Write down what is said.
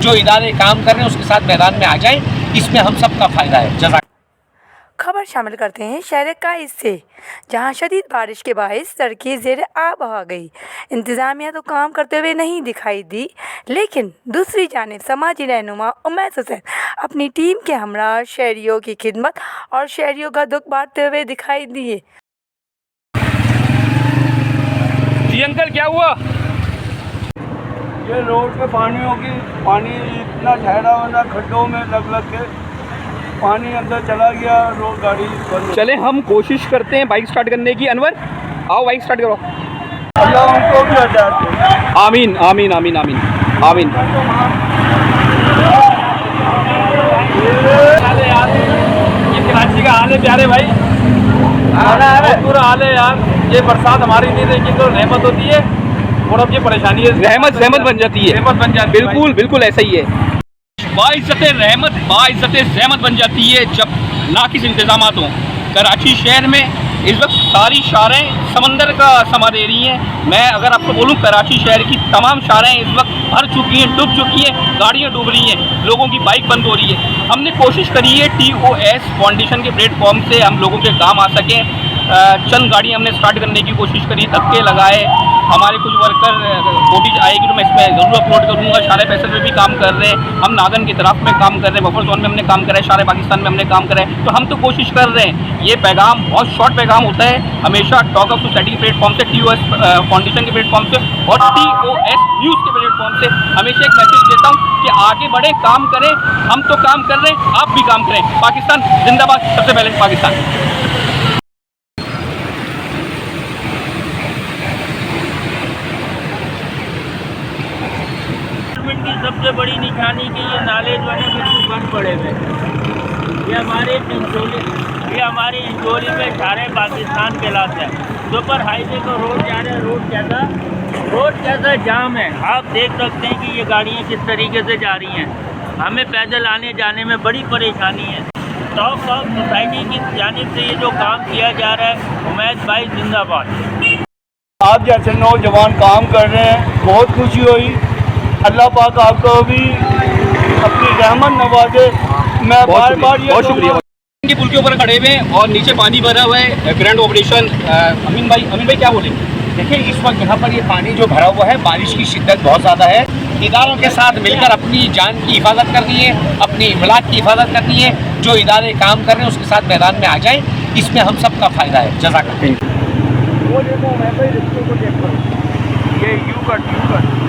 जो इदारे काम कर रहे हैं उसके साथ मैदान में आ जाएं, इसमें हम सबका फ़ायदा है। जज़ाक। खबर शामिल करते हैं शहर का इससे, जहां शदीद बारिश के बायस सड़कें ज़ेर आब आ गई। इंतज़ामिया तो काम करते हुए नहीं दिखाई दी, लेकिन दूसरी जानिब समाजी रहनुमा उमैद हुसैन अपनी टीम के हमरा शहरियों की खिदमत और शहरियों का दुख बांटते हुए दिखाई दिए। जी अंकल, क्या हुआ? ये रोड पे पानी इतना ठहरा हुआ ना, खड्डों में लग के पानी अंदर चला गया, रोड गाड़ी बंद। चले हम कोशिश करते हैं बाइक स्टार्ट करने की। अनवर आओ, बाइक स्टार्ट करो। अल्लाह उनको भी हटाते हैं। आमीन आमीन आमीन आमीन आमीन। ये कराची का हाल है प्यारे भाई, बहुत बुरा हाल है यार। ये बरसात हमारी नहीं रही तो रहमत होती है, और अब ये परेशानी है, रहमत बन जाती है। रहमत बन जाती है, बिल्कुल बिल्कुल ऐसा ही है। बाइज़्ज़त रहमत बाइज़्ज़त ज़हमत बन जाती है जब नाकिस इंतज़ामात हों। कराची शहर में इस वक्त सारी शारें समंदर का समा दे रही हैं। मैं अगर आपको बोलूं, कराची शहर की तमाम शारें इस वक्त भर चुकी हैं, डूब चुकी हैं, गाड़ियां डूब रही हैं, लोगों की बाइक बंद हो रही है। हमने कोशिश करी है TOS फाउंडेशन के प्लेटफॉर्म से हम लोगों के काम आ सकें। चंद गाड़ियाँ हमने स्टार्ट करने की कोशिश करी, धक्के लगाए। हमारे कुछ वर्कर फुटेज आएगी तो मैं इसमें ज़रूर अपलोड करूँगा। शारे फैसल में भी काम कर रहे हैं, हम नागन की तरफ में काम कर रहे हैं, बफर जोन में हमने काम करा है, शारे पाकिस्तान में हमने काम करा है। तो हम तो कोशिश कर रहे हैं। ये पैगाम बहुत शॉर्ट पैगाम होता है, हमेशा टॉक ऑफ सोसाइटी के प्लेटफॉर्म से, TOS फाउंडेशन के प्लेटफॉर्म से और TOS न्यूज़ के प्लेटफॉर्म से हमेशा एक मैसेज देता हूँ कि आगे बढ़े, काम करें। हम तो काम कर रहे हैं, आप भी काम करें। पाकिस्तान जिंदाबाद। सबसे पहले पाकिस्तान। की सबसे बड़ी निशानी कि ये नाले जो है बिल्कुल बंद पड़े हुए। ये हमारे इंजोरी में सारे पाकिस्तान कहलाता है। सुपर हाईवे को रोड जा रहे हैं, रोड कैसा जाम है। आप देख सकते हैं कि ये गाड़ियाँ किस तरीके से जा रही हैं। हमें पैदल आने जाने में बड़ी परेशानी है। टॉक ऑफ सोसाइटी की जानिब से ये जो काम किया जा रहा है, उमैद भाई जिंदाबाद। आप जैसे नौजवान काम कर रहे हैं, बहुत खुशी हुई। अल्लाह पाक आपको भी अपनी रहमत नवाजे। मैं बार बार ये बहुत शुक्रिया। के पुल के ऊपर खड़े हुए हैं और नीचे पानी भरा हुआ है। ग्रैंड ऑपरेशन अमीन भाई क्या बोलेंगे? देखिए, इस वक्त यहाँ पर ये पानी जो भरा हुआ है, बारिश की शिद्दत बहुत ज़्यादा है। इदारों के साथ मिलकर अपनी जान की हिफाजत करनी है, अपनी इमलाक की हिफाजत करनी है। जो इदारे काम कर रहे हैं उसके साथ मैदान में आ जाएं, इसमें हम सबका फ़ायदा है। जज़ाक। वो देखो, मैं भाई रिश्तों को देखो, ये यू कट